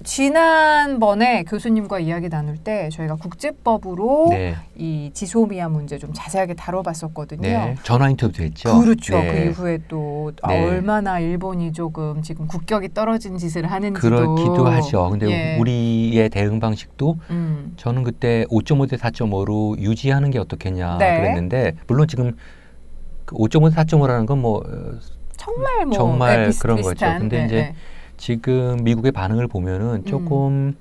지난번에 교수님과 이야기 나눌 때 저희가 국제법으로 네. 이 지소미아 문제 좀 자세하게 다뤄봤었거든요. 네. 전화 인터뷰도 했죠. 그렇죠. 네. 그 이후에 또 네. 얼마나 일본이 조금 지금 국격이 떨어진 짓을 하는지도 그렇기도 하죠. 근데 예. 우리의 대응 방식도 저는 그때 5.5 대 4.5로 유지하는 게 어떻겠냐 네. 그랬는데 물론 지금 그 5.5 대 4.5라는 건 뭐 정말 네, 그런 거죠. 근데 네, 이제 네. 지금 미국의 반응을 보면은 조금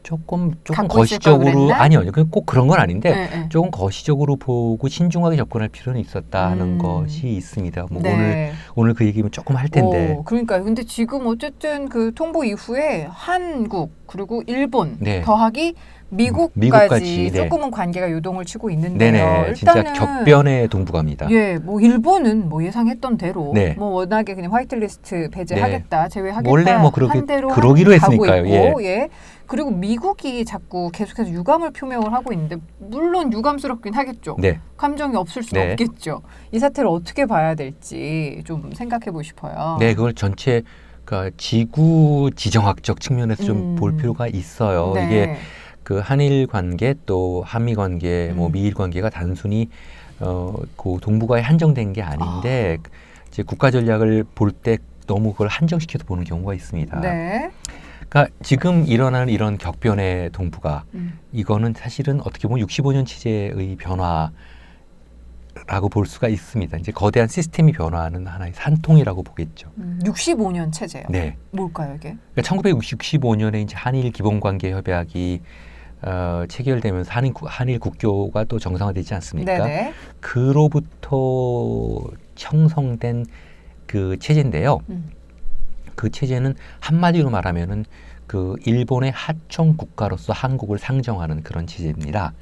갖고 있을 걸 거시적으로 그랬나? 아니요. 꼭 그런 건 아닌데 네, 네. 조금 거시적으로 보고 신중하게 접근할 필요는 있었다 하는 것이 있습니다. 뭐 네. 오늘 그 얘기는 조금 할 텐데. 그러니까요. 근데 지금 어쨌든 그 통보 이후에 한국 그리고 일본 네. 더하기 미국까지 미국까지, 네. 조금은 관계가 요동을 치고 있는데요. 네네. 진짜 격변의 동북아입니다. 예, 뭐 일본은 뭐 예상했던 대로 네. 뭐 워낙에 그냥 화이트리스트 배제하겠다, 네. 제외하겠다 원래 뭐 한 대로 그러기로 했으니까요. 가고 있고, 예. 그리고 미국이 자꾸 계속해서 유감을 표명을 하고 있는데 물론 유감스럽긴 하겠죠. 네. 감정이 없을 수는 네. 없겠죠. 이 사태를 어떻게 봐야 될지 좀 생각해 보고 싶어요. 네, 그걸 전체 그러니까 지구 지정학적 측면에서 좀 볼 필요가 있어요. 네. 이게 그 한일 관계 또 한미 관계, 뭐 미일 관계가 단순히 그 동북아에 한정된 게 아닌데 이제 국가 전략을 볼 때 너무 그걸 한정시켜서 보는 경우가 있습니다. 네. 그러니까 지금 일어나는 이런 격변의 동북아 이거는 사실은 어떻게 보면 65년 체제의 변화라고 볼 수가 있습니다. 이제 거대한 시스템이 변화하는 하나의 산통이라고 보겠죠. 65년 체제요. 네. 뭘까요, 이게? 그러니까 1965년에 이제 한일 기본관계 협약이 체결되면서 한일 국교가 또 정상화되지 않습니까? 네네. 그로부터 형성된 그 체제인데요. 그 체제는 한마디로 말하면은 그 일본의 하청 국가로서 한국을 상정하는 그런 체제입니다.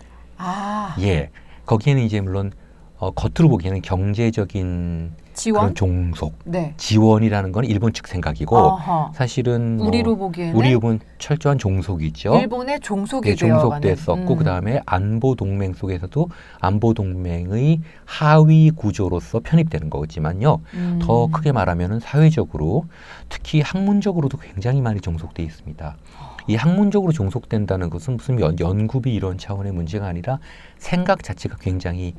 예. 거기에는 이제 물론 겉으로 보기에는 경제적인 지원? 그런 종속, 네. 지원이라는 건 일본 측 생각이고 어허. 사실은 우리로 보기에는 우리 부분 철저한 종속이죠. 일본의 종속이 네, 종속됐었고 되어가는. 그다음에 안보 동맹 속에서도 안보 동맹의 하위 구조로서 편입되는 거지만요. 더 크게 말하면은 사회적으로 특히 학문적으로도 굉장히 많이 종속돼 있습니다. 이 학문적으로 종속된다는 것은 무슨 연구비 이런 차원의 문제가 아니라 생각 자체가 굉장히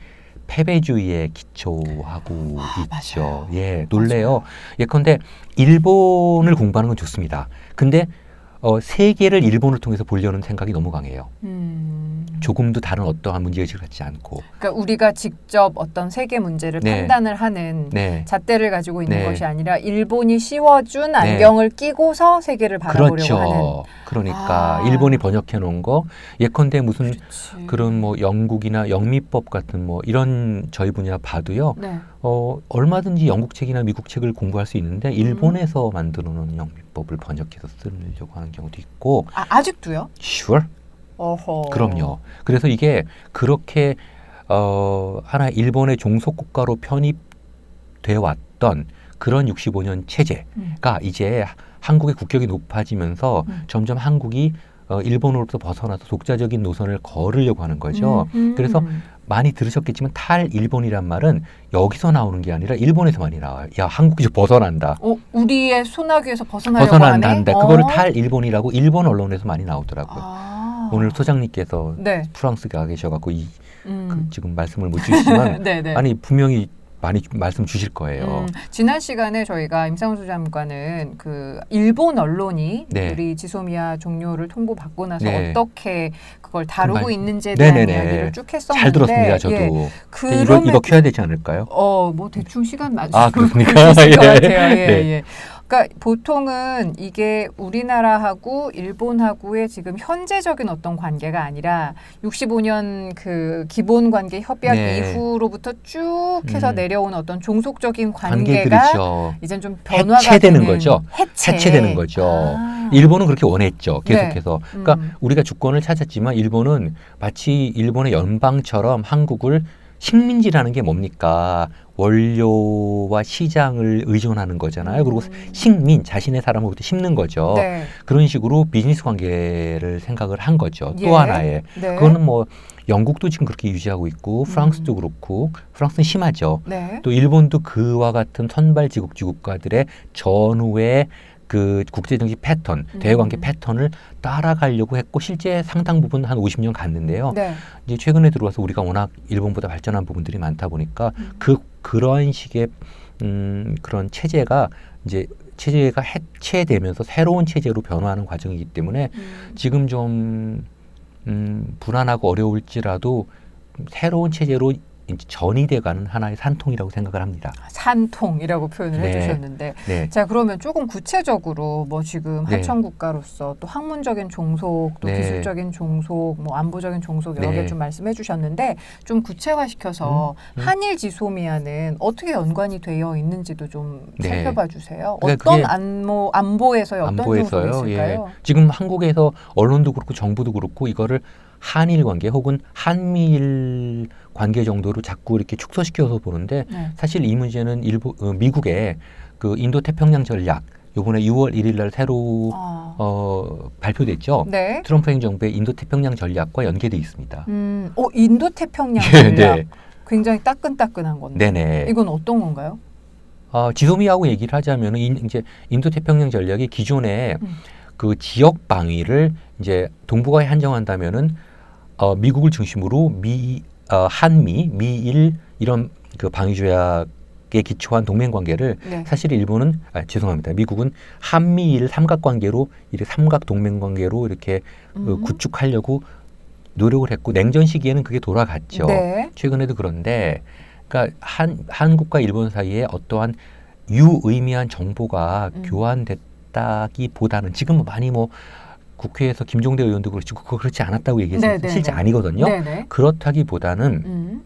패배주의에 기초하고 있죠. 맞아요. 예, 놀래요. 예컨대 일본을 공부하는 건 좋습니다. 근데 세계를 일본을 통해서 보려는 생각이 너무 강해요. 조금도 다른 어떠한 문제의식을 갖지 않고. 그러니까 우리가 직접 어떤 세계 문제를 네. 판단을 하는 네. 잣대를 가지고 있는 네. 것이 아니라 일본이 씌워준 안경을 끼고서 세계를 바라보려고 그렇죠. 하는. 그러니까 일본이 번역해 놓은 거 예컨대 무슨 그렇지. 그런 뭐 영국이나 영미법 같은 뭐 이런 저희 분야 봐도요. 네. 얼마든지 영국 책이나 미국 책을 공부할 수 있는데 일본에서 만들어 놓은 영미법을 번역해서 쓰려고 하는 경우도 있고. 아직도요? Sure. 어허. 그럼요. 그래서 이게 그렇게 하나 일본의 종속 국가로 편입돼 왔던 그런 65년 체제가 이제 한국의 국격이 높아지면서 점점 한국이 일본으로부터 벗어나서 독자적인 노선을 걸으려고 하는 거죠. 그래서 많이 들으셨겠지만 탈일본이란 말은 여기서 나오는 게 아니라 일본에서 많이 나와요. 야, 한국이 좀 벗어난다. 우리의 소나기에서 벗어나려고 하네? 한다. 그거를 탈일본이라고 일본 언론에서 많이 나오더라고요. 오늘 소장님께서 네. 프랑스 가 계셔갖고 지금 말씀을 못 주시지만 네네. 아니 분명히 많이 말씀 주실 거예요. 지난 시간에 저희가 임상훈 소장관은 그 일본 언론이 네. 우리 지소미아 종료를 통보받고 나서 네. 어떻게 그걸 다루고 말- 있는지에 대한 네네네. 이야기를 쭉 했었는데 잘 들었습니다. 저도. 예, 이거 켜야 되지 않을까요? 뭐 대충 시간 맞추고 그렇습니까? 있을 것 예. 같아요. 예, 네. 예. 그러니까 보통은 이게 우리나라하고 일본하고의 지금 현재적인 어떤 관계가 아니라 65년 그 기본 관계 협약 네. 이후로부터 쭉 해서 내려온 어떤 종속적인 관계가 관계들이죠. 이젠 좀 변화가 해체되는 되는 거죠. 해체되는 거죠. 일본은 그렇게 원했죠. 계속해서. 네. 그러니까 우리가 주권을 찾았지만 일본은 마치 일본의 연방처럼 한국을 식민지라는 게 뭡니까? 원료와 시장을 의존하는 거잖아요. 그리고 식민, 자신의 사람으로부터 심는 거죠. 네. 그런 식으로 비즈니스 관계를 생각을 한 거죠. 예. 또 하나의. 네. 그거는 뭐 영국도 지금 그렇게 유지하고 있고 프랑스도 그렇고 프랑스는 심하죠. 네. 또 일본도 그와 같은 선발지국지 국가들의 전후의 그 국제정치 패턴, 대외관계 패턴을 따라가려고 했고 실제 상당 부분 한 50년 갔는데요. 네. 이제 최근에 들어와서 우리가 워낙 일본보다 발전한 부분들이 많다 보니까 그런 식의 그런 체제가 해체되면서 새로운 체제로 변화하는 과정이기 때문에 지금 좀 불안하고 어려울지라도 새로운 체제로 이제 전이돼가는 하나의 산통이라고 생각을 합니다. 산통이라고 표현을 네. 해주셨는데, 네. 자 그러면 조금 구체적으로 뭐 지금 네. 하청 국가로서 또 학문적인 종속, 또 네. 기술적인 종속, 뭐 안보적인 종속 여러 네. 개 좀 말씀해주셨는데 좀 구체화시켜서 한일 지소미아는 어떻게 연관이 되어 있는지도 좀 네. 살펴봐 주세요. 그러니까 어떤 그게 안보에서의 어떤 종속이 안보에서요. 있을까요? 예. 지금 한국에서 언론도 그렇고 정부도 그렇고 이거를 한일 관계 혹은 한미일 관계 정도로 자꾸 이렇게 축소시켜서 보는데 네. 사실 이 문제는 미국의 그 인도 태평양 전략 이번에 6월 1일 날 새로 발표됐죠. 네. 트럼프 행정부의 인도 태평양 전략과 연계돼 있습니다. 인도 태평양 예, 전략. 네. 굉장히 따끈따끈한 건데. 네네. 이건 어떤 건가요? 지소미아하고 얘기를 하자면은 이제 인도 태평양 전략이 기존에 그 지역 방위를 이제 동북아에 한정한다면은 미국을 중심으로 한미, 미일 이런 그 방위 조약에 기초한 동맹 관계를 네. 사실 일본은 죄송합니다. 미국은 한미일 삼각 관계로 이렇게 삼각 동맹 관계로 이렇게 구축하려고 노력을 했고 냉전 시기에는 그게 돌아갔죠. 네. 최근에도 그런데 그러니까 한국과 일본 사이에 어떠한 유의미한 정보가 교환됐다기보다는 지금 많이 뭐 국회에서 김종대 의원도 그렇고 그렇지 않았다고 얘기했어요. 실제 아니거든요. 네네. 그렇다기보다는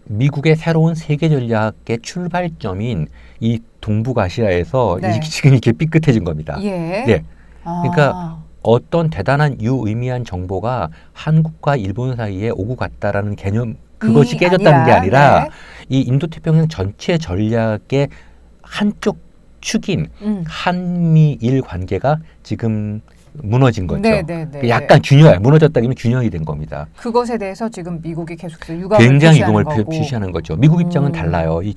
미국의 새로운 세계 전략의 출발점인 이 동북아시아에서 네. 지금 이렇게 삐끗해진 겁니다. 예. 네. 그러니까 어떤 대단한 유의미한 정보가 한국과 일본 사이에 오고 갔다라는 개념 그것이 깨졌다는 게 아니라 네. 이 인도태평양 전체 전략의 한쪽 축인 한미일 관계가 지금 무너진 거죠. 네네네. 약간 무너졌다기면 균형이 된 겁니다. 그것에 대해서 지금 미국이 계속해서 유감을 굉장히 표시하는 유감을 거고. 표시하는 거죠. 미국 입장은 달라요. 이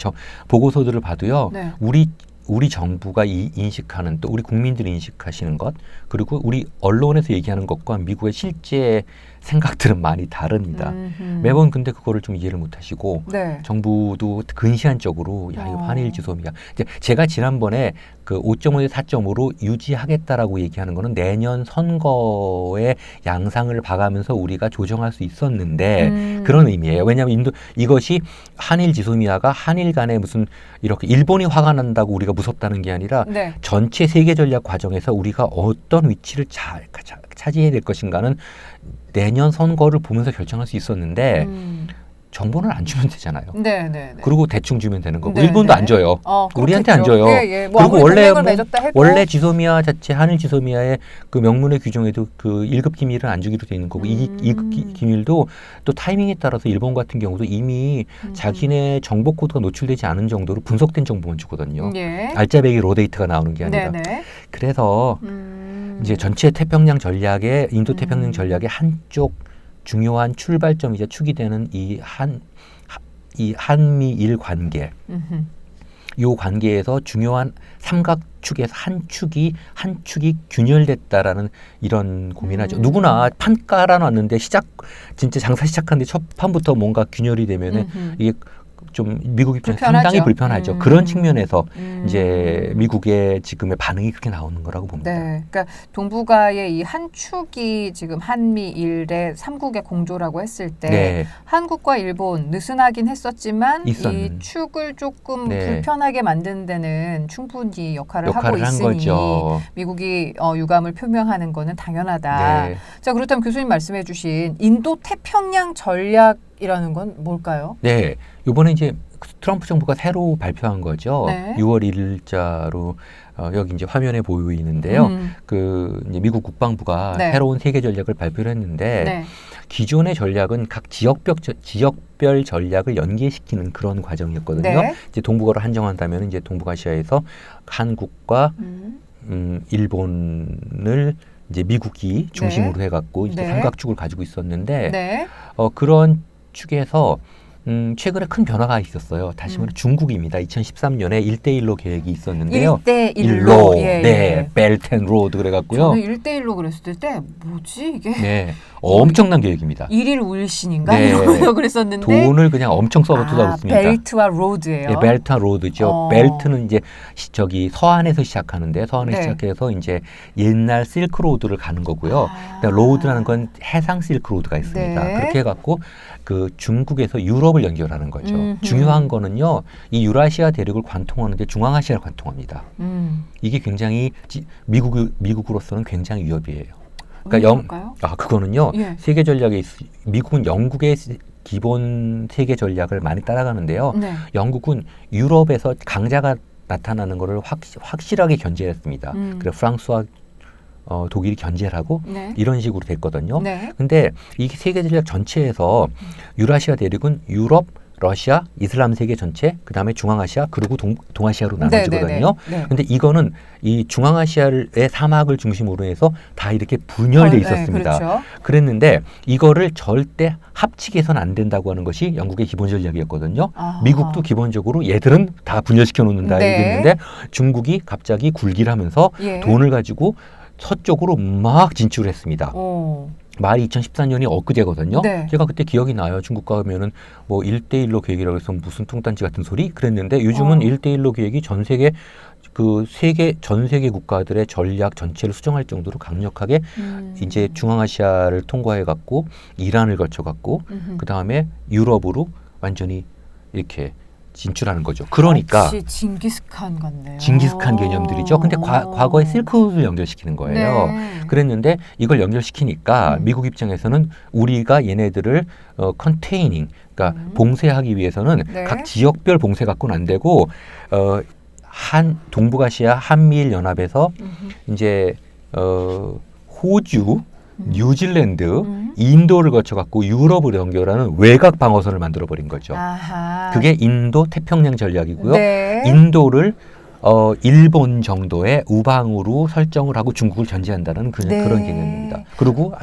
보고서들을 봐도요. 네. 우리 정부가 인식하는 또 우리 국민들이 인식하시는 것 그리고 우리 언론에서 얘기하는 것과 미국의 실제 생각들은 많이 다릅니다. 매번 근데 그거를 좀 이해를 못 하시고 네. 정부도 근시안적으로 야 이거 한일 지소미아 이제 제가 지난번에 그 5.5대 4.5로 유지하겠다라고 얘기하는 거는 내년 선거의 양상을 봐가면서 우리가 조정할 수 있었는데 그런 의미예요. 왜냐하면 이것이 한일 지소미아가 한일 간에 무슨 이렇게 일본이 화가 난다고 우리가 무섭다는 게 아니라 네. 전체 세계 전략 과정에서 우리가 어떤 위치를 차지해야 될 것인가는 내년 선거를 보면서 결정할 수 있었는데 정보는 안 주면 되잖아요. 네네. 그리고 대충 주면 되는 거고 네네. 일본도 안 줘요. 우리한테 안 줘요. 예. 그리고 원래 지소미아 자체 한일 지소미아의 그 명문의 규정에도 그 1급 기밀은 안 주기로 돼 있는 거고 2급 기밀도 또 타이밍에 따라서 일본 같은 경우도 이미 자기네 정보 코드가 노출되지 않은 정도로 분석된 정보만 주거든요. 예. 알짜배기 로데이트가 나오는 게 아니라. 네네. 그래서 이제 전체 태평양 전략의 인도 태평양 전략의 한쪽 중요한 출발점이자 축이 되는 이 한미일 관계, 요 관계에서 중요한 삼각축에서 한 축이 균열됐다라는 이런 고민하죠. 누구나 판 깔아놨는데 진짜 장사 시작하는데 첫 판부터 뭔가 균열이 되면은 이게 좀 미국 입장에 상당히 불편하죠. 그런 측면에서 이제 미국의 지금의 반응이 그렇게 나오는 거라고 봅니다. 네, 그러니까 동북아의 이 한 축이 지금 한미일의 삼국의 공조라고 했을 때 네. 한국과 일본 느슨하긴 했었지만 이 축을 조금 네. 불편하게 만드는 데는 충분히 역할을 하고 한 있으니 거죠. 미국이 유감을 표명하는 거는 당연하다. 네. 자, 그렇다면 교수님 말씀해 주신 인도 태평양 전략이라는 건 뭘까요? 네. 이번에 이제 트럼프 정부가 새로 발표한 거죠. 네. 6월 1일자로 여기 이제 화면에 보이는데요. 그 이제 미국 국방부가 네. 새로운 세계 전략을 발표를 했는데 네. 기존의 전략은 각 지역별 전략을 연계시키는 그런 과정이었거든요. 네. 이제 동북아로 한정한다면 이제 동북아시아에서 한국과 일본을 이제 미국이 중심으로 해갖고 이제 네. 삼각축을 가지고 있었는데 네. 그런 축에서 최근에 큰 변화가 있었어요. 다시 말해 중국입니다. 2013년에 1대1로 계획이 있었는데요. 1대1로. 예, 네, 예. 벨트 앤 로드 그래갖고요. 저는 1대1로 그랬을 때 뭐지 이게? 네, 엄청난 계획입니다. 일일 울신인가? 네. 이러면서 그랬었는데 돈을 그냥 엄청 쏟았습니다. 벨트와 로드예요. 네, 벨트와 로드죠. 벨트는 이제 저기 서안에서 시작하는데 서안에서 네. 시작해서 이제 옛날 실크 로드를 가는 거고요. 로드라는 건 해상 실크 로드가 있습니다. 네. 그렇게 해갖고 그 중국에서 유럽을 연결하는 거죠. 음흠. 중요한 거는요, 이 유라시아 대륙을 관통하는데 중앙아시아를 관통합니다. 이게 굉장히 미국으로서는 굉장히 위협이에요. 그러니까 그거는요, 예. 세계 전략에 미국은 영국의 기본 세계 전략을 많이 따라가는데요. 네. 영국은 유럽에서 강자가 나타나는 것을 확실하게 견제했습니다. 그래서 프랑스와 독일이 견제를 하고 네. 이런 식으로 됐거든요. 네. 근데 이 세계 전략 전체에서 유라시아 대륙은 유럽, 러시아, 이슬람 세계 전체, 그 다음에 중앙아시아, 그리고 동아시아로 나눠지거든요. 네. 근데 이거는 이 중앙아시아의 사막을 중심으로 해서 다 이렇게 분열돼 있었습니다. 네, 그렇죠. 그랬는데 이거를 절대 합치게선 안 된다고 하는 것이 영국의 기본 전략이었거든요. 아하. 미국도 기본적으로 얘들은 다 분열시켜 놓는다 네. 얘기했는데 중국이 갑자기 굴기를 하면서 예. 돈을 가지고 서쪽으로 막 진출했습니다. 오. 말이 2014년이 엊그제거든요. 네. 제가 그때 기억이 나요. 중국 가면은 뭐 1대1로 계획이라고 해서 무슨 뚱딴지 같은 소리 그랬는데 요즘은 1대1로 계획이 전 세계 국가들의 전략 전체를 수정할 정도로 강력하게 이제 중앙아시아를 통과해 갖고 이란을 거쳐 갖고 그다음에 유럽으로 완전히 이렇게 진출하는 거죠. 그러니까 마치 징기스칸 같네요. 징기스칸 개념들이죠. 근데 과거에 실크로드를 연결시키는 거예요. 네. 그랬는데 이걸 연결시키니까 미국 입장에서는 우리가 얘네들을 컨테이닝, 그러니까 봉쇄하기 위해서는 네. 각 지역별 봉쇄 갖고는 안 되고 동북아시아 한미일 연합에서 이제 호주, 뉴질랜드, 인도를 거쳐 갖고 유럽을 연결하는 외곽 방어선을 만들어 버린 거죠. 아하. 그게 인도 태평양 전략이고요. 네. 인도를 일본 정도의 우방으로 설정을 하고 중국을 견제한다는 네. 그런 개념입니다. 그리고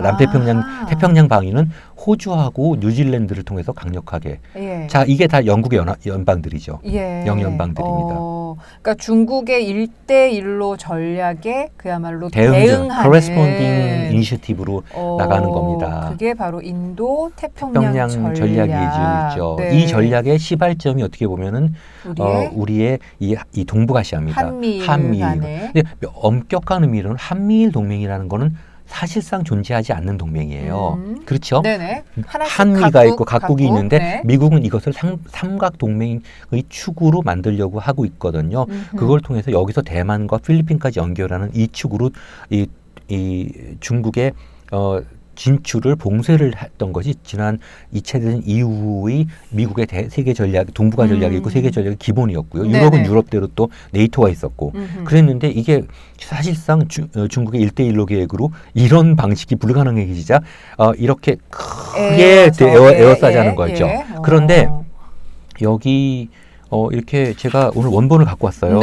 태평양 방위는 호주하고 뉴질랜드를 통해서 강력하게. 예. 자, 이게 다 영국의 연방들이죠. 예. 영연방들입니다. 그러니까 중국의 1대1로 전략에 그야말로 대응하는 대응하는 corresponding 이니셔티브로 나가는 겁니다. 그게 바로 인도 태평양 전략이죠. 네. 이 전략의 시발점이 어떻게 보면은 우리의 이 동북아시아입니다. 한미일 간에. 근데 엄격한 의미로는 한미일 동맹이라는 거는 사실상 존재하지 않는 동맹이에요. 그렇죠? 네네. 한미가 있고 각국이 있는데 네. 미국은 이것을 삼각 동맹의 축으로 만들려고 하고 있거든요. 그걸 통해서 여기서 대만과 필리핀까지 연결하는 이 축으로 이 중국의 진출을 봉쇄를 했던 것이 지난 2차 대전 이후의 미국의 세계 전략, 동북아 전략이고 세계 전략의 기본이었고요. 네네. 유럽은 유럽대로 또 네이토가 있었고 그랬는데 이게 사실상 중국의 1대1로 계획으로 이런 방식이 불가능해지자 이렇게 크게 에워싸자는 거죠. 그런데 여기 이렇게 제가 오늘 원본을 갖고 왔어요.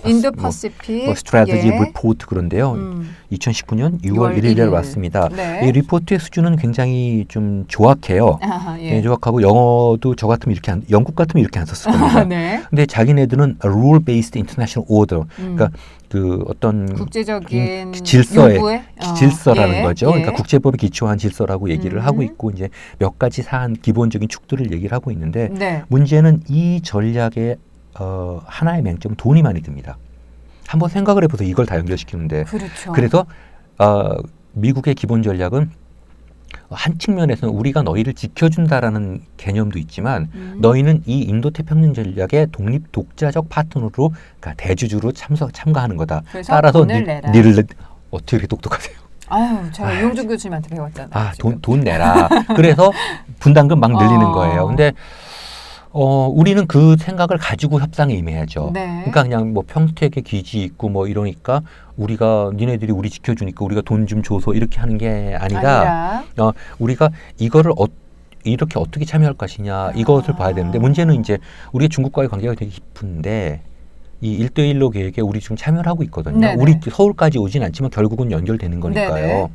인도 퍼시픽 스트래티지 리포트 그런데요. 2019년 6월 1일에 왔습니다. 네. 이 리포트의 수준은 굉장히 좀 조악해요. 예. 조악하고 영어도 저 같으면 영국 같으면 이렇게 안 썼을 겁니다. 네. 근데 자기네들은 rule based international order. 그러니까 그 어떤 국제적인 질서의 요구에? 질서라는 거죠. 예. 그러니까 국제법에 기초한 질서라고 얘기를 하고 있고 이제 몇 가지 사안 기본적인 축들을 얘기를 하고 있는데 네. 문제는 이 전략의 하나의 맹점은 돈이 많이 듭니다. 한번 생각을 해보세요. 이걸 다 연결시키는데. 그렇죠. 그래서 미국의 기본 전략은 한 측면에서는 우리가 너희를 지켜준다라는 개념도 있지만 너희는 이 인도 태평양 전략의 독립 독자적 파트너로 그러니까 대주주로 참가하는 거다. 따라서 니를 어떻게 이렇게 똑똑하세요? 아유, 제가 이용준 교수님한테 배웠잖아요. 돈 내라. 그래서 분담금 막 늘리는 거예요. 근데 우리는 그 생각을 가지고 협상에 임해야죠. 네. 그러니까 그냥 뭐 평택에 기지 있고 뭐 이러니까 우리가 니네들이 우리 지켜주니까 우리가 돈 좀 줘서 이렇게 하는 게 아니라 우리가 이거를 이렇게 어떻게 참여할 것이냐 이것을 봐야 되는데 문제는 이제 우리가 중국과의 관계가 되게 깊은데 이 1대1로 계획에 우리 지금 참여를 하고 있거든요. 네네. 우리 서울까지 오진 않지만 결국은 연결되는 거니까요. 네네.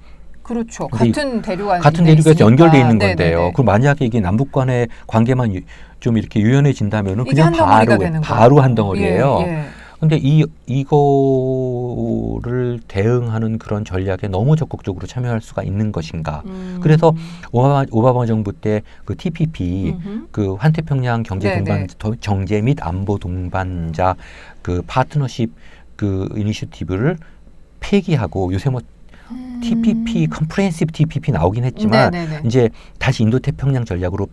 그렇죠. 근데 같은 대륙 같은 대륙에서 연결돼 있는 네네네. 건데요. 그 만약에 이게 남북 간의 관계만 좀 이렇게 유연해진다면은 이게 그냥 한 덩어리가 되는 바로 거예요. 한 덩어리예요. 예, 예. 근데 이거를 대응하는 그런 전략에 너무 적극적으로 참여할 수가 있는 것인가? 그래서 오바마 정부 때 그 TPP, 그 환태평양 정제 및 안보 동반자 그 파트너십 그 이니셔티브를 폐기하고 요새 뭐 TPP, 컴프레hen시브 TPP 나오긴 했지만 네네네. 이제 다시 인도 태평양 전략으로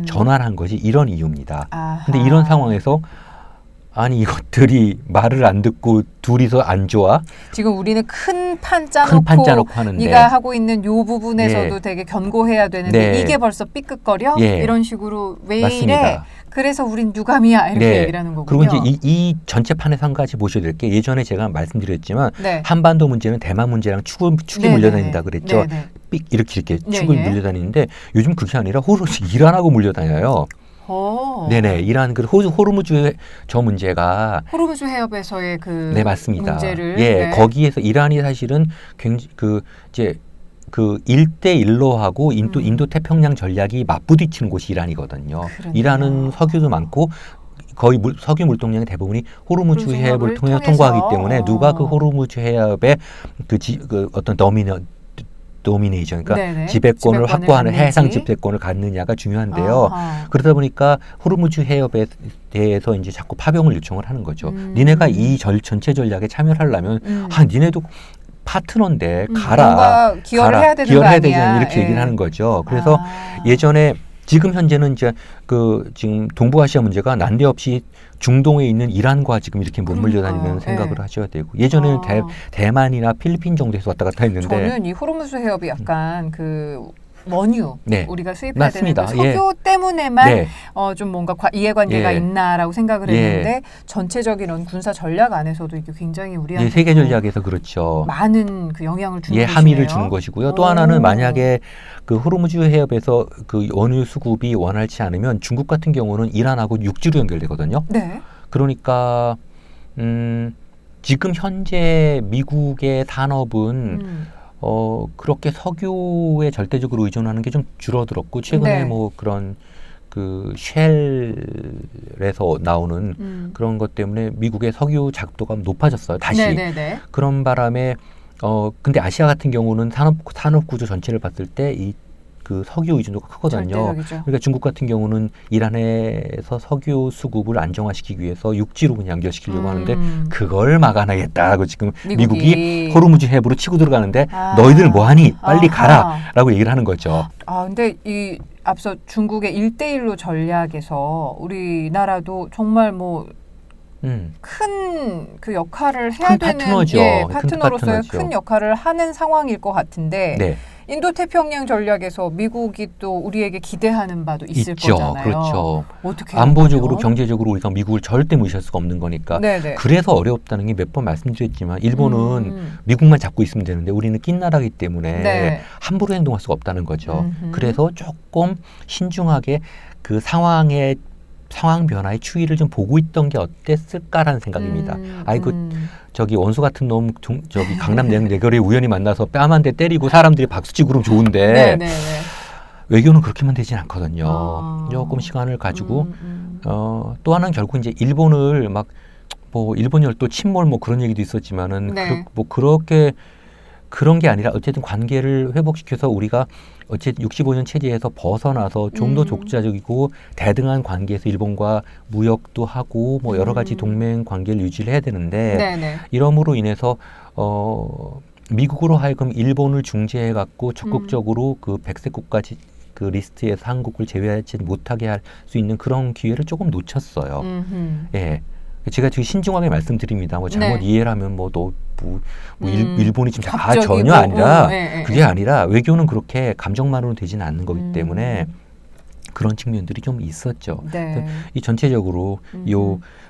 전환한 것이 이런 이유입니다. 아하. 근데 이런 상황에서 아니 이것들이 말을 안 듣고 둘이서 안 좋아? 지금 우리는 큰 판 큰 판 짜놓고 짜놓고 하는데 네가 하고 있는 요 부분에서도 예. 되게 견고해야 되는데 네. 이게 벌써 삐끗거려? 예. 이런 식으로 왜 맞습니다. 이래? 그래서 우린 유감이야 이렇게 네. 얘기를 하는 거군요. 그리고 이제 이 전체 판에서 한 가지 보셔야 될 게 예전에 제가 말씀드렸지만 네. 한반도 문제는 대만 문제랑 축이 네네네. 물려다닌다 그랬죠. 네네. 삑 이렇게 네, 축을 예. 물려다니는데 요즘 그게 아니라 이란하고 물려다녀요. 네네. 이란 그 호르무즈 저 문제가 호르무즈 해협에서의 그 네 맞습니다. 문제를 예, 네. 거기에서 이란이 사실은 굉장히 그 이제 그 1대1로 하고 인도 태평양 전략이 맞부딪히는 곳이 이란이거든요. 그러네요. 이란은 석유도 많고 거의 석유 물동량의 대부분이 호르무즈 해협을 통해서 통과하기 때문에 누가 그 호르무즈 해협의 그 어떤 도미네이션, 그러니까 네네. 지배권을 확보하는 갖는지. 해상 지배권을 갖느냐가 중요한데요. 아하. 그러다 보니까 호르무즈 해협에 대해서 이제 자꾸 파병을 요청을 하는 거죠. 니네가 이 전체 전략에 참여를 하려면 니네도 파트너인데 가라. 뭔가 기여를 해야 되는 거 아니야. 되지 이렇게 얘기를 하는 거죠. 그래서 예전에 지금 현재는 이제 그 지금 동부아시아 문제가 난데없이 중동에 있는 이란과 지금 이렇게 맞물려 다니는 생각을 하셔야 되고 예전에는 대만이나 필리핀 정도에서 왔다 갔다 했는데 저는 이 호르무즈 해협이 약간 그 원유 네. 우리가 수입해야 맞습니다. 되는 그 석유 때문에만 네. 좀 뭔가 이해관계가 예. 있나라고 생각을 예. 했는데 전체적인 군사 전략 안에서도 이게 굉장히 우리한테 세계 전략에서 그렇죠. 많은 그 영향을 주는 것이네요. 함의를 주는 것이고요. 또 하나는 만약에 그 호르무즈 해협에서 그 원유 수급이 원활치 않으면 중국 같은 경우는 이란하고 육지로 연결되거든요. 네. 그러니까 지금 현재 미국의 산업은 그렇게 석유에 절대적으로 의존하는 게 좀 줄어들었고 최근에 네. 뭐 그런 그 쉘에서 나오는 그런 것 때문에 미국의 석유 작도가 높아졌어요. 다시. 네네네. 그런 바람에 근데 아시아 같은 경우는 산업 구조 전체를 봤을 때 이 그 석유 의존도가 크거든요. 절대적이죠. 그러니까 중국 같은 경우는 이란에서 석유 수급을 안정화시키기 위해서 육지로 그냥 연결시키려고 하는데 그걸 막아내겠다고 지금 미국이 호르무즈 해협으로 치고 들어가는데 너희들 뭐하니? 빨리 가라라고 얘기를 하는 거죠. 근데 이 앞서 중국의 1대1로 전략에서 우리나라도 정말 뭐 큰 그 역할을 해야 큰 되는 파트너죠. 파트너로서의 큰 역할을 하는 상황일 것 같은데 네. 인도 태평양 전략에서 미국이 또 우리에게 기대하는 바도 있을 있죠. 거잖아요. 그렇죠. 어떻게 안보적으로 해요? 경제적으로 우리가 미국을 절대 무시할 수가 없는 거니까. 네네. 그래서 어렵다는 게 몇 번 말씀드렸지만 일본은 미국만 잡고 있으면 되는데 우리는 낀 나라이기 때문에 네. 함부로 행동할 수가 없다는 거죠. 그래서 조금 신중하게 그 상황 변화의 추이를 좀 보고 있던 게 어땠을까라는 생각입니다. 저기 원수 같은 놈 저기 강남 내거리 우연히 만나서 뺨 한 대 때리고 사람들이 박수치고 그러면 좋은데 네네네. 외교는 그렇게만 되진 않거든요. 조금 시간을 가지고 또 하나는 결국 이제 일본을 막 뭐 일본 열도 침몰 뭐 그런 얘기도 있었지만은 네. 그렇게 그런 게 아니라 어쨌든 관계를 회복시켜서 우리가 어쨌든 65년 체제에서 벗어나서 좀 더 독자적이고 대등한 관계에서 일본과 무역도 하고 뭐 여러 가지 동맹 관계를 유지를 해야 되는데 네네. 이러므로 인해서 미국으로 하여금 일본을 중재해 갖고 적극적으로 그 백색 국가 그 리스트에서 한국을 제외하지 못하게 할 수 있는 그런 기회를 조금 놓쳤어요. 예. 제가 되게 신중하게 말씀드립니다. 뭐 잘못 이해를 하면 일본이 지금 전혀 아니라 그게 아니라 외교는 그렇게 감정만으로 되지는 않는 거기 때문에 그런 측면들이 좀 있었죠. 네. 이 전체적으로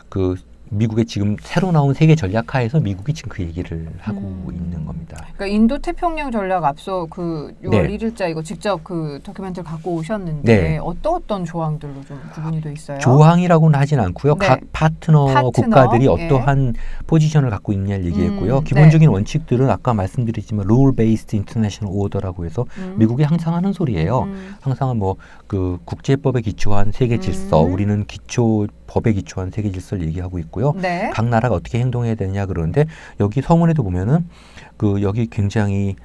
그 미국의 지금 새로 나온 세계 전략하에서 미국이 지금 그 얘기를 하고 있는 겁니다. 그러니까 인도 태평양 전략 앞서 그 6월 네. 1일자 이거 직접 그 다큐멘터리 갖고 오셨는데 네. 어떤 조항들로 좀 구분이 돼 있어요? 조항이라고는 하진 않고요. 네. 각 파트너 국가들이 어떠한 포지션을 갖고 있냐를 얘기했고요. 기본적인 네. 원칙들은 아까 말씀드렸지만 rule based international order라고 해서 미국이 항상 하는 소리예요. 항상 뭐 그 국제법에 기초한 세계 질서, 우리는 법에 기초한 세계 질서를 얘기하고 있고요. 네. 각 나라가 어떻게 행동해야 되냐 그러는데 여기 서문에도 보면은 그 여기 굉장히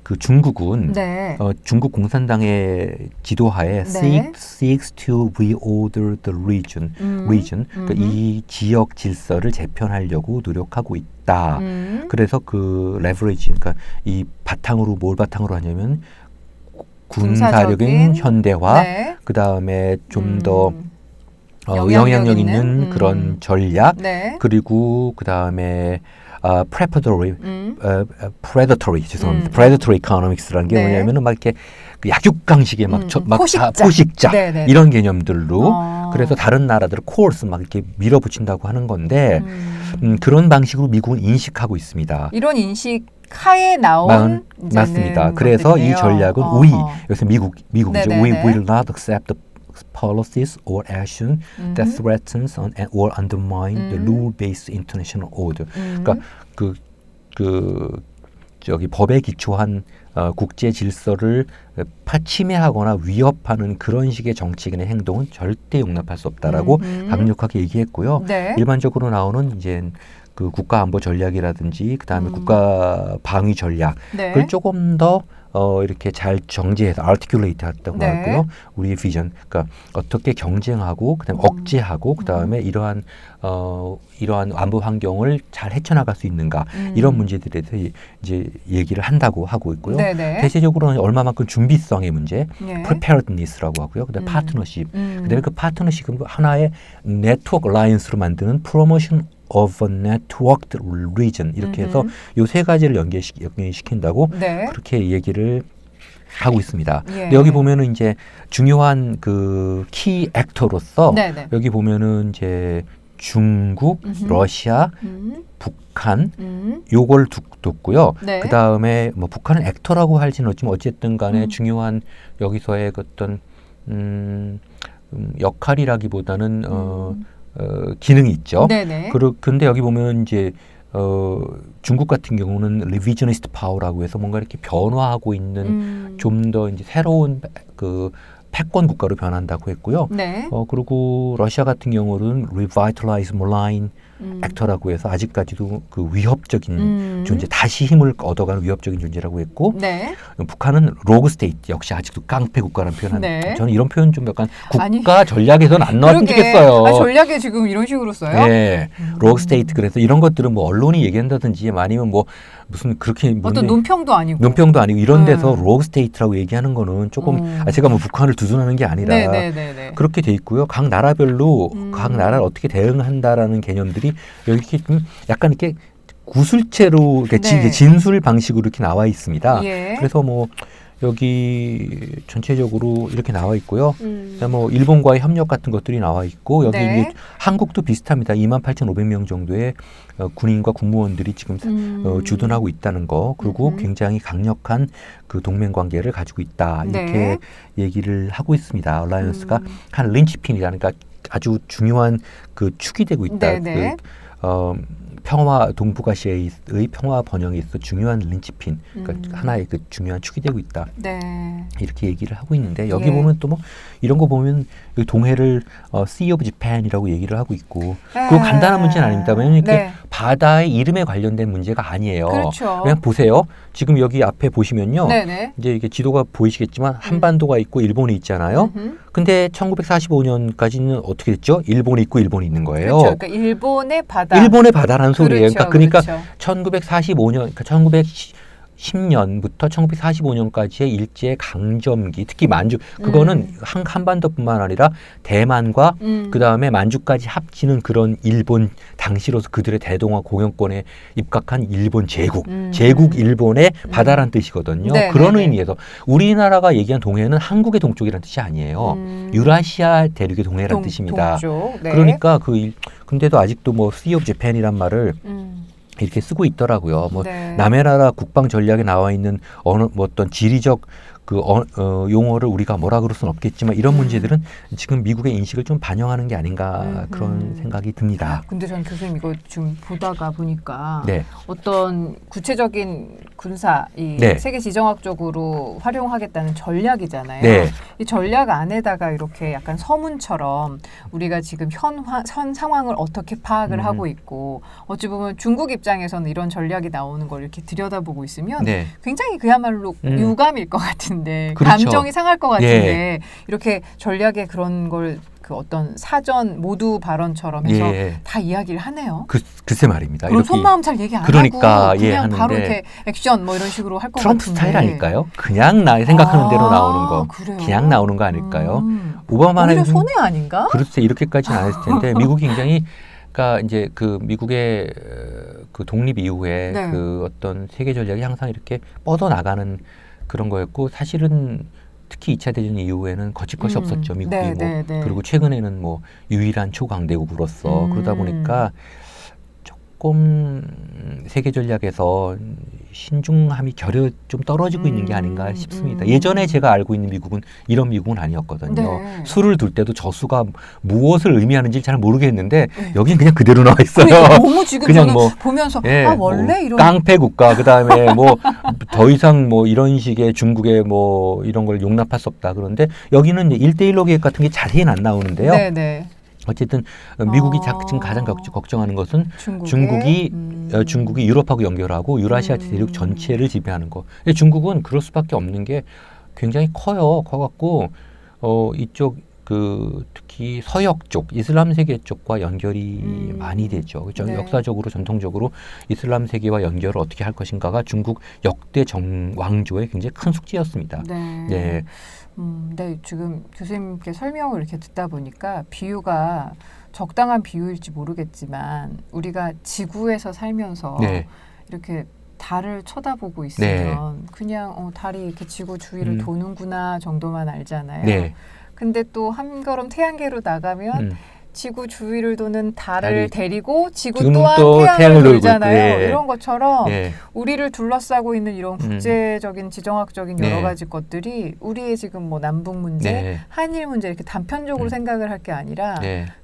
그 중국은 네. 중국 공산당의 지도하에 네. seeks to reorder the region. 그러니까 이 지역 질서를 재편하려고 노력하고 있다. 그래서 그 leverage, 그러니까 이 뭘 바탕으로 하냐면 군사적인 현대화, 네. 그 다음에 좀 더 영향력 있는 그런 전략, 네. 그리고 그 다음에 predatory economics라는 게 네. 뭐냐면은 막 이렇게 그 약육강식의 포식자 네네. 이런 개념들로 그래서 다른 나라들을 코어스 막 이렇게 밀어붙인다고 하는 건데 그런 방식으로 미국은 인식하고 있습니다. 이런 인식 하에 나온 맞습니다. 그래서 것들이네요. 이 전략은 여기서 미국이죠. 네네네. We will not accept the policies or action that threatens or undermine the rule-based international order. 그러니까 저기 법에 기초한 국제 질서를 침해하거나 위협하는 그런 식의 정치인의 행동은 절대 용납할 수 없다라고 강력하게 얘기했고요. 네. 일반적으로 나오는 이제 그 국가 안보 전략이라든지 그다음에 국가 방위 전략을 조금 더 이렇게 잘 정제해서 articulate 했다고 하고요. 우리의 비전, 그러니까 어떻게 경쟁하고 그다음에 억제하고 그다음에 이러한 안보 환경을 잘 헤쳐나갈 수 있는가 이런 문제들에 대해서 이제 얘기를 한다고 하고 있고요. 대체적으로는 얼마만큼 준비성의 문제, preparedness라고 하고요. 그다음에 파트너십, 그다음에 그 파트너십은 하나의 네트워크 라이언스로 만드는 promotion of a networked region 이렇게 해서 요 세 가지를 연계시킨다고 그렇게 얘기를 하고 있습니다. 근데 여기 보면은 이제 중요한 그 키 액터로서 여기 보면은 이제 중국, 러시아, 북한 요걸 뒀고요. 그 다음에 뭐 북한은 액터라고 할지는 없지만 어쨌든 간에 중요한 여기서의 어떤 역할이라기보다는 기능이 있죠. 근데 여기 보면 이제 중국 같은 경우는 리비저니스트 파워라고 해서 뭔가 이렇게 변화하고 있는 좀 더 이제 새로운 그 패권 국가로 변한다고 했고요. 그리고 러시아 같은 경우는 revitalize malign 액터라고 해서 아직까지도 그 위협적인 존재, 다시 힘을 얻어가는 위협적인 존재라고 했고, 북한은 로그 스테이트 역시 아직도 깡패 국가라는 표현하는 저는 이런 표현 좀 약간 국가 전략에서는 안 나왔으면 좋겠어요. 전략에 지금 이런 식으로 써요? 네, 로그 스테이트. 그래서 이런 것들은 뭐 언론이 얘기한다든지 아니면 뭐 무슨 그렇게 어떤 논평도 아니고 이런 데서 로그 스테이트라고 얘기하는 거는 조금 제가 뭐 북한을 두둔하는 게 아니라 그렇게 돼 있고요. 각 나라별로 각 나라를 어떻게 대응한다라는 개념들이 여기 좀 약간 이렇게 구술체로 이렇게 진술 방식으로 이렇게 나와 있습니다. 그래서 뭐 여기 전체적으로 이렇게 나와 있고요. 뭐 일본과의 협력 같은 것들이 나와 있고 여기 이제 한국도 비슷합니다. 28,500명 정도의 군인과 국무원들이 지금 주둔하고 있다는 거, 그리고 굉장히 강력한 그 동맹 관계를 가지고 있다 이렇게 얘기를 하고 있습니다. 얼라이언스가 한 린치핀이라는, 그러니까 아주 중요한 그 축이 되고 있다. 평화 동북아시아의 평화 번영에 있어 중요한 린치핀, 그러니까 하나의 그 중요한 축이 되고 있다. 이렇게 얘기를 하고 있는데 여기 보면 또 뭐 이런 거 보면 동해를 Sea of Japan이라고 얘기를 하고 있고, 그거 간단한 문제는 아닙니다. 왜냐하면 이렇게 바다의 이름에 관련된 문제가 아니에요. 그냥 보세요. 지금 여기 앞에 보시면요. 이제 이게 지도가 보이시겠지만 한반도가 있고 일본이 있잖아요. 근데 1945년까지는 어떻게 됐죠? 일본이 있고 일본이 있는 거예요. 그러니까 일본의 바다. 일본의 바다라는 소리예요. 그러니까 1945년, 그러니까 1910년부터 1945년까지의 일제 강점기, 특히 만주, 그거는 한반도뿐만 아니라 대만과 그 다음에 만주까지 합치는 그런 일본, 당시로서 그들의 대동아 공영권에 입각한 일본 제국, 제국 일본의 바다란 뜻이거든요. 그런 의미에서 우리나라가 얘기한 동해는 한국의 동쪽이라는 뜻이 아니에요. 유라시아 대륙의 동해라는 뜻입니다. 그러니까 근데도 아직도 뭐 Sea of Japan이란 말을 이렇게 쓰고 있더라고요. 뭐 네. 남의 나라 국방 전략에 나와 있는 뭐 어떤 지리적 용어를 우리가 뭐라 그럴 수는 없겠지만 이런 문제들은 지금 미국의 인식을 좀 반영하는 게 아닌가 그런 생각이 듭니다. 근데 전 교수님 이거 좀 보다가 보니까 네. 어떤 구체적인 군사 이 네. 세계 지정학적으로 활용하겠다는 전략이잖아요. 네. 이 전략 안에다가 이렇게 약간 서문처럼 우리가 지금 현 상황을 어떻게 파악을 하고 있고 어찌 보면 중국 입장에서는 이런 전략이 나오는 걸 이렇게 들여다보고 있으면 네. 굉장히 그야말로 유감일 것 같은데 그렇죠. 감정이 상할 것 같은데 예. 이렇게 전략에 그런 걸 그 어떤 사전 모두 발언처럼 해서 예. 다 이야기를 하네요. 글쎄 말입니다. 그럼 이렇게 속마음 잘 얘기 안 그러니까, 하고 그냥 하는데 바로 이렇게 액션 뭐 이런 식으로 할 것 같은데. 트럼프 스타일 아닐까요? 그냥 생각하는 대로 나오는 거. 그래요? 그냥 나오는 거 아닐까요? 오히려 손해 아닌가? 글쎄 이렇게까지는 안 했을 텐데 미국이 굉장히 그러니까 이제 그 미국의 그 독립 이후에 네. 그 어떤 세계 전략이 항상 이렇게 뻗어 나가는 그런 거였고 사실은 특히 2차 대전 이후에는 거칠 것이 없었죠. 미국이 네, 뭐 네, 네. 그리고 최근에는 뭐 유일한 초강대국으로서 그러다 보니까 조금 세계 전략에서 신중함이 좀 떨어지고 있는 게 아닌가 싶습니다. 예전에 제가 알고 있는 미국은 이런 미국은 아니었거든요. 네. 수를 둘 때도 저 수가 무엇을 의미하는지 잘 모르겠는데 네. 여기는 그냥 그대로 나와 있어요. 그러니까 너무 지금 그냥 저는 뭐, 보면서 예, 원래 뭐 이런 깡패 국가 그다음에 뭐 더 이상 뭐 이런 식의 중국의 뭐 이런 걸 용납할 수 없다. 그런데 여기는 1대1로 계획 같은 게 자세히는 안 나오는데요. 네, 네. 어쨌든 미국이 지금 가장 걱정하는 것은 중국이 유럽하고 연결하고 유라시아 대륙 전체를 지배하는 거. 근데 중국은 그럴 수밖에 없는 게 굉장히 커갖고 이쪽 그 특히 서역 쪽 이슬람 세계 쪽과 연결이 많이 되죠. 그렇죠? 네. 역사적으로 전통적으로 이슬람 세계와 연결을 어떻게 할 것인가가 중국 역대 왕조의 굉장히 큰 숙제였습니다. 네. 네. 네, 지금 교수님께 설명을 이렇게 듣다 보니까 비유가 적당한 비유일지 모르겠지만 우리가 지구에서 살면서 네. 이렇게 달을 쳐다보고 있으면 그냥 달이 이렇게 지구 주위를 도는구나 정도만 알잖아요. 네. 근데 또 한 걸음 태양계로 나가면 지구 주위를 도는 달을 데리고 지구 또한 태양을 돌잖아요. 네. 이런 것처럼 네. 우리를 둘러싸고 있는 이런 국제적인 지정학적인 여러 가지 것들이 우리의 지금 뭐 남북 문제, 한일 문제 이렇게 단편적으로 생각을 할 게 아니라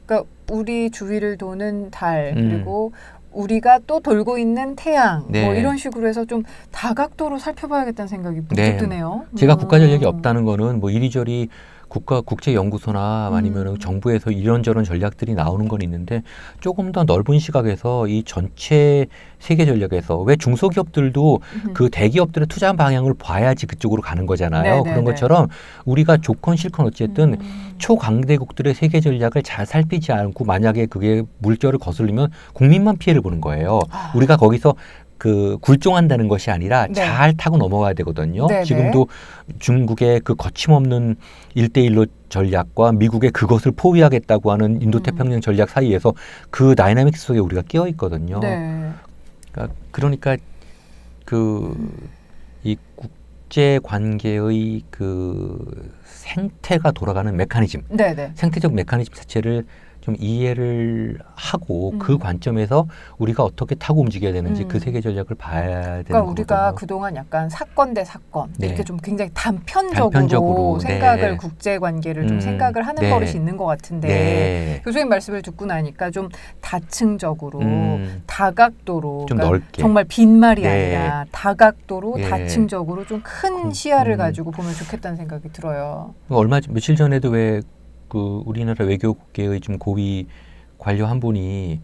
그러니까 우리 주위를 도는 달 그리고 우리가 또 돌고 있는 태양 뭐 이런 식으로 해서 좀 다각도로 살펴봐야겠다는 생각이 문득 드네요. 제가 국가 전략이 없다는 거는 뭐 이리저리 국제연구소나 아니면 정부에서 이런저런 전략들이 나오는 건 있는데 조금 더 넓은 시각에서 이 전체 세계 전략에서 왜 중소기업들도 그 대기업들의 투자 방향을 봐야지 그쪽으로 가는 거잖아요. 그런 것처럼 우리가 좋건 싫건 어쨌든 초강대국들의 세계 전략을 잘 살피지 않고 만약에 그게 물결을 거슬리면 국민만 피해를 보는 거예요. 우리가 거기서 그 굴종한다는 것이 아니라 잘 타고 넘어가야 되거든요. 지금도 중국의 그 거침없는 1대1로 전략과 미국의 그것을 포위하겠다고 하는 인도태평양 전략 사이에서 그 다이나믹스 속에 우리가 끼어 있거든요. 그러니까 이 국제 관계의 그 생태가 돌아가는 메커니즘, 생태적 메커니즘 자체를 좀 이해를 하고 그 관점에서 우리가 어떻게 타고 움직여야 되는지 그 세계 전략을 봐야 되는 그러니까 거거든요. 우리가 그동안 약간 사건 대 사건 이렇게 좀 굉장히 단편적으로 생각을 국제관계를 좀 생각을 하는 버릇이 있는 것 같은데 교수님 말씀을 듣고 나니까 좀 다층적으로 다각도로 좀 그러니까 넓게 정말 빈말이 아니라 다각도로 다층적으로 좀 큰 시야를 가지고 보면 좋겠다는 생각이 들어요. 며칠 전에도 그 우리나라 외교계의 좀 고위 관료 한 분이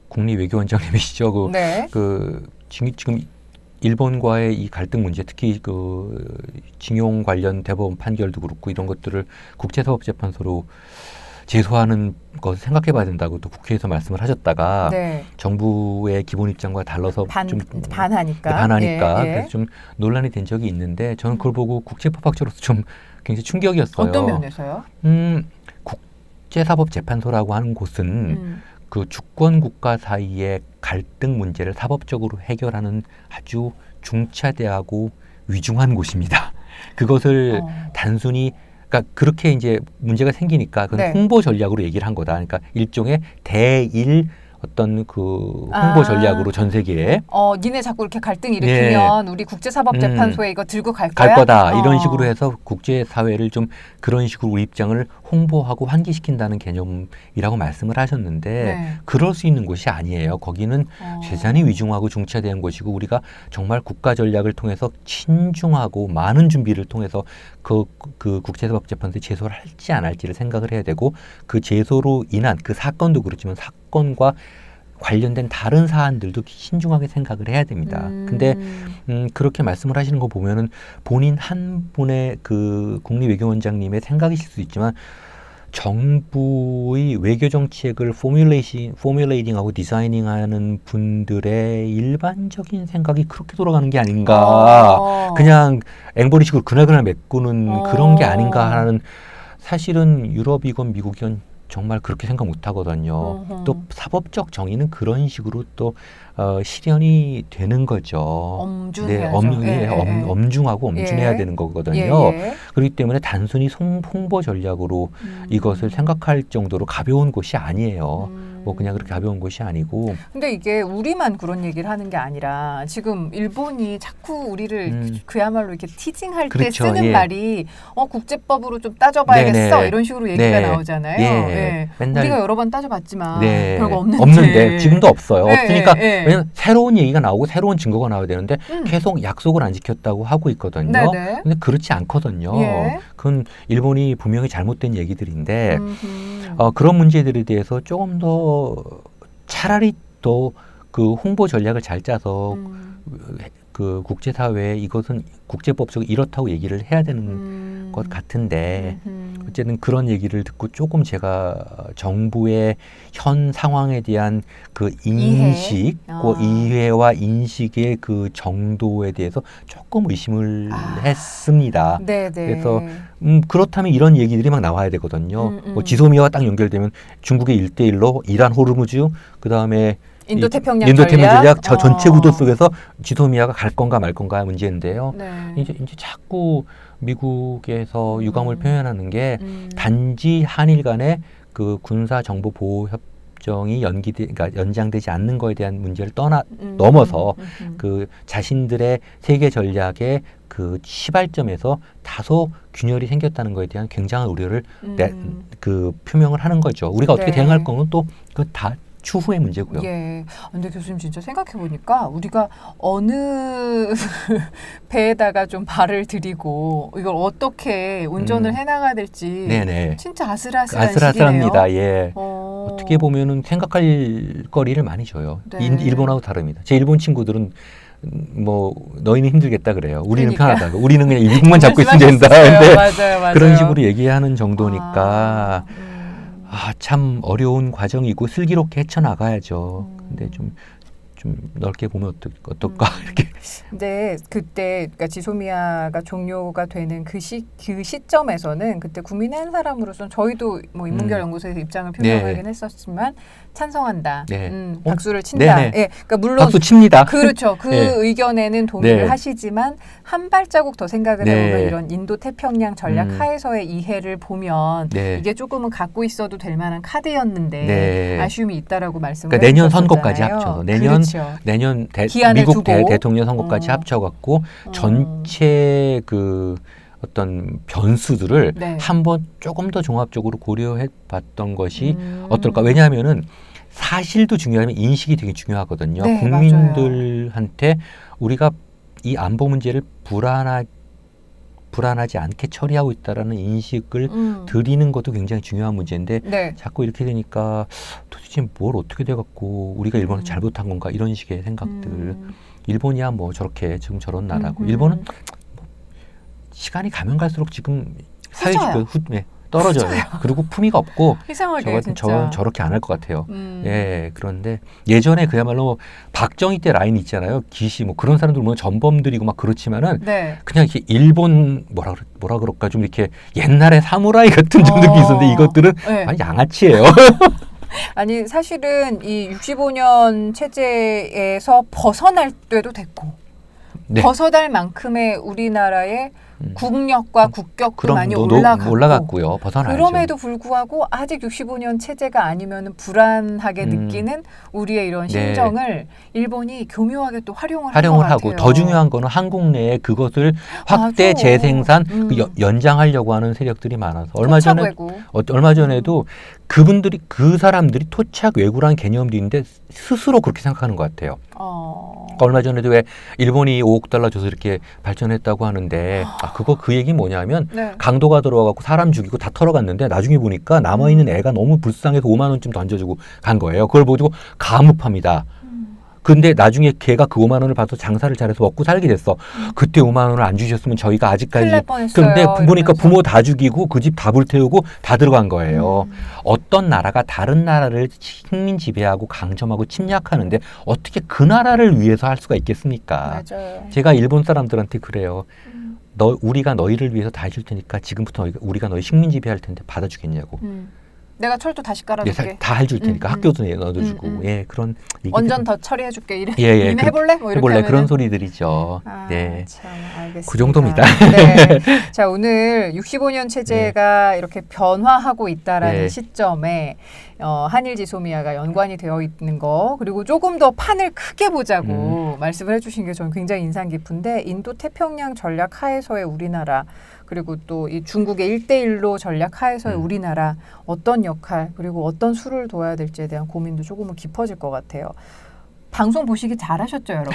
국립외교원장님이시죠. 지금 일본과의 이 갈등 문제, 특히 그 징용 관련 대법원 판결도 그렇고 이런 것들을 국제사법재판소로 제소하는 것을 생각해봐야 된다고 또 국회에서 말씀을 하셨다가 정부의 기본 입장과 달라서 좀 반하니까 그래서 좀 논란이 된 적이 있는데 저는 그걸 보고 국제법학자로서 좀 굉장히 충격이었어요. 어떤 면에서요? 국제사법재판소라고 하는 곳은 그 주권 국가 사이의 갈등 문제를 사법적으로 해결하는 아주 중차대하고 위중한 곳입니다. 그것을 단순히 그러니까 그렇게 이제 문제가 생기니까 그건 홍보 전략으로 얘기를 한 거다. 그러니까 일종의 대일 어떤 그 홍보 전략으로 전 세계에 니네 자꾸 이렇게 갈등 일으키면 우리 국제사법재판소에 이거 들고 갈 거야? 갈 거다. 이런 식으로 해서 국제사회를 좀 그런 식으로 우리 입장을 홍보하고 환기시킨다는 개념이라고 말씀을 하셨는데 그럴 수 있는 곳이 아니에요. 거기는 대단히 위중하고 중차대한 곳이고 우리가 정말 국가 전략을 통해서 신중하고 많은 준비를 통해서 그 국제사법재판소에 제소를 할지 안 할지를 생각을 해야 되고 그 제소로 인한 그 사건도 그렇지만 사건과 관련된 다른 사안들도 신중하게 생각을 해야 됩니다. 근데 그렇게 말씀을 하시는 거 보면은 본인 한 분의 그 국립외교원장님의 생각이실 수 있지만 정부의 외교 정책을 포뮬레이팅하고 디자이닝하는 분들의 일반적인 생각이 그렇게 돌아가는 게 아닌가. 그냥 앵벌이식으로 그날그날 메꾸는 그런 게 아닌가 하는 사실은 유럽이건 미국이건 정말 그렇게 생각 못 하거든요. 또 사법적 정의는 그런 식으로 또 실현이 되는 거죠. 엄중해야죠. 엄중하고 엄준해야 되는 거거든요. 그렇기 때문에 단순히 홍보 전략으로 이것을 생각할 정도로 가벼운 곳이 아니에요. 뭐 그냥 그렇게 가벼운 곳이 아니고. 근데 이게 우리만 그런 얘기를 하는 게 아니라 지금 일본이 자꾸 우리를 그야말로 이렇게 티징할 때 쓰는 말이 국제법으로 좀 따져봐야겠어 이런 식으로 얘기가 나오잖아요. 맨날 우리가 여러 번 따져봤지만 별거 없는데 지금도 없어요. 없으니까 왜냐면 새로운 얘기가 나오고 새로운 증거가 나와야 되는데 계속 약속을 안 지켰다고 하고 있거든요. 근데 그렇지 않거든요. 그건 일본이 분명히 잘못된 얘기들인데 그런 문제들에 대해서 조금 더 차라리 또 그 홍보 전략을 잘 짜서 그 국제사회에 이것은 국제법적으로 이렇다고 얘기를 해야 되는 것 같은데 어쨌든 그런 얘기를 듣고 조금 제가 정부의 현 상황에 대한 그 인식, 이해와 인식의 그 정도에 대해서 조금 의심을 했습니다. 그래서 그렇다면 이런 얘기들이 막 나와야 되거든요. 뭐 지소미아와 딱 연결되면 중국의 1대1로 이란 호르무즈, 그 다음에 인도태평양 전략 저 전체 구도 속에서 지소미아가 갈 건가 말 건가 문제인데요. 이제 자꾸 미국에서 유감을 표현하는 게 단지 한일 간의 그 군사 정보 보호 협정이 그러니까 연장되지 않는 거에 대한 문제를 넘어서 그 자신들의 세계 전략의 그 시발점에서 다소 균열이 생겼다는 거에 대한 굉장한 우려를 그 표명을 하는 거죠. 우리가 어떻게 대응할 거는 또 그 다 추후의 문제고요. 근데 교수님 진짜 생각해 보니까 우리가 어느 배에다가 좀 발을 들이고 이걸 어떻게 운전을 해나가야 될지 진짜 아슬아슬합니다. 어떻게 보면은 생각할 거리를 많이 줘요. 일본하고 다릅니다. 제 일본 친구들은 뭐 너희는 힘들겠다 그래요. 우리는 편하다고. 우리는 그냥 미국만 잡고 있으면 된다. 근데 맞아요. 그런 식으로 얘기하는 정도니까. 참 어려운 과정이고 슬기롭게 헤쳐나가야죠. 근데 좀 넓게 보면 어떨까 이렇게. 근데 그때 그러니까 지소미아가 종료가 되는 그 시점에서는 그때 국민의 한 사람으로서는 저희도 뭐 인문결 연구소에서 입장을 표명하긴 했었지만 찬성한다. 박수를 친다. 그러니까 물론 박수 칩니다. 그렇죠. 그 의견에는 동의를 하시지만 한 발자국 더 생각을 해보면 이런 인도 태평양 전략 하에서의 이해를 보면 이게 조금은 갖고 있어도 될 만한 카드였는데 아쉬움이 있다라고 말씀을 그러니까 내년 선거까지 합쳐서 내년 미국 대통령 선거까지 합쳐갖고 전체 그 어떤 변수들을 한번 조금 더 종합적으로 고려해봤던 것이 어떨까? 왜냐하면은 사실도 중요하지만 인식이 되게 중요하거든요. 국민들한테 우리가 이 안보 문제를 불안하지 않게 처리하고 있다라는 인식을 드리는 것도 굉장히 중요한 문제인데 자꾸 이렇게 되니까 도대체 뭘 어떻게 돼갖고 우리가 일본을 잘못한 건가 이런 식의 생각들. 일본이야 뭐 저렇게 지금 저런 나라고 일본은 뭐 시간이 가면 갈수록 지금 사회주의가 떨어져요. 그리고 품위가 없고 저는 저렇게 안 할 것 같아요. 그런데 예전에 그야말로 박정희 때 라인 있잖아요. 기시 뭐 그런 사람들 보면 전범들이고 막 그렇지만은 그냥 이렇게 일본 뭐라 그럴까 좀 이렇게 옛날에 사무라이 같은 느낌이 있었는데 이것들은 아니 양아치예요. 아니 사실은 이 65년 체제에서 벗어날 때도 됐고 벗어날 만큼의 우리나라의 국력과 국격도 많이 올라갔고요. 벗어나죠. 그럼에도 불구하고 아직 65년 체제가 아니면 불안하게 느끼는 우리의 이런 심정을 일본이 교묘하게 또 활용을 하고 더 중요한 거는 한국 내에 그것을 확대 재생산 연장하려고 하는 세력들이 많아서 얼마 전에도 그 사람들이 토착 외구라는 개념도 있는데 스스로 그렇게 생각하는 것 같아요. 얼마 전에도 왜 일본이 5억 달러 줘서 이렇게 발전했다고 하는데 그 얘기 뭐냐면 강도가 들어와갖고 사람 죽이고 다 털어갔는데 나중에 보니까 남아있는 애가 너무 불쌍해서 5만 원쯤 던져주고 간 거예요. 그걸 보고 가무팝니다. 근데 나중에 걔가 그 5만 원을 받아서 장사를 잘해서 먹고 살게 됐어. 그때 5만 원을 안 주셨으면 저희가 아직까지. 근데 보니까 부모 다 죽이고 그 집 다 불태우고 다 들어간 거예요. 어떤 나라가 다른 나라를 식민 지배하고 강점하고 침략하는데 어떻게 그 나라를 위해서 할 수가 있겠습니까? 맞아요. 제가 일본 사람들한테 그래요. 우리가 너희를 위해서 다 해줄 테니까 지금부터 우리가 너희 식민 지배할 텐데 받아주겠냐고. 내가 철도 다시 깔아줄게. 다 해줄 테니까 학교도 넣어주고 그런 원전 더 처리해줄게. 이래 해볼래? 뭐 이렇게 그런 소리들이죠. 참 알겠습니다. 그 정도입니다. 네. 자, 오늘 65년 체제가 이렇게 변화하고 있다라는 시점에 한일 지소미아가 연관이 되어 있는 거 그리고 조금 더 판을 크게 보자고 말씀을 해주신 게 저는 굉장히 인상 깊은데 인도 태평양 전략 하에서의 우리나라 그리고 또 이 중국의 1대1로 전략 하에서의 우리나라 어떤 역할 그리고 어떤 수를 둬야 될지에 대한 고민도 조금은 깊어질 것 같아요. 방송 보시기 잘하셨죠, 여러분?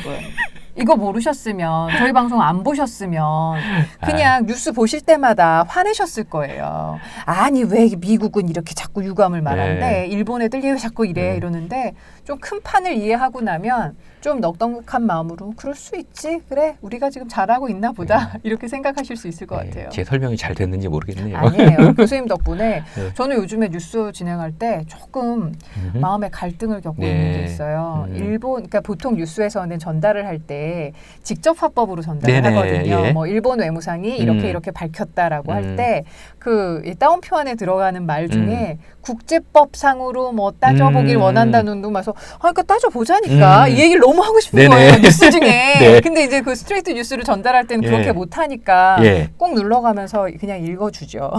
이거 모르셨으면 저희 방송 안 보셨으면 그냥 뉴스 보실 때마다 화내셨을 거예요. 아니 왜 미국은 이렇게 자꾸 유감을 말하는데 일본 애들 왜 자꾸 이래 이러는데 좀 큰 판을 이해하고 나면 좀 넉넉한 마음으로 그럴 수 있지 그래 우리가 지금 잘하고 있나 보다 이렇게 생각하실 수 있을 것 같아요. 제 설명이 잘 됐는지 모르겠네요. 아니에요. 교수님 덕분에 저는 요즘에 뉴스 진행할 때 조금 마음의 갈등을 겪고 있는 게 있어요. 그러니까 보통 뉴스에서는 전달을 할 때 직접 화법으로 전달을 하거든요. 뭐 일본 외무상이 이렇게 밝혔다라고 할 때 그 따옴표 안에 들어가는 말 중에 국제법상으로 뭐 따져보길 원한다는 놈에서 그러니까 따져보자니까 이 얘기를 너무 하고 싶은 거예요. 뉴스 중에. 근데 이제 그 스트레이트 뉴스를 전달할 때는 그렇게 못하니까 꼭 눌러가면서 그냥 읽어주죠.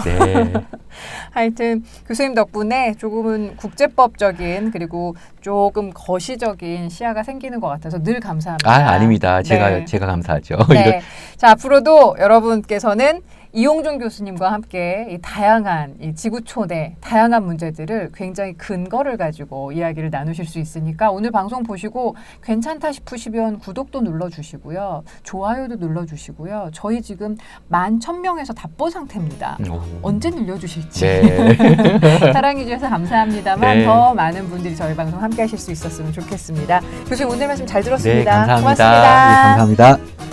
하여튼 교수님 덕분에 조금은 국제법적인 그리고 조금 거시적인 시야가 생기는 것 같아서 늘 감사합니다. 아닙니다. 제가 감사하죠. 자, 앞으로도 여러분께서는 이용준 교수님과 함께 이 다양한 이 지구촌의 다양한 문제들을 굉장히 근거를 가지고 이야기를 나누실 수 있으니까 오늘 방송 보시고 괜찮다 싶으시면 구독도 눌러주시고요. 좋아요도 눌러주시고요. 저희 지금 11,000명에서 답보 상태입니다. 언제 늘려주실지. 사랑해 주셔서 감사합니다만 더 많은 분들이 저희 방송 함께 하실 수 있었으면 좋겠습니다. 교수님 오늘 말씀 잘 들었습니다. 감사합니다. 고맙습니다. 감사합니다.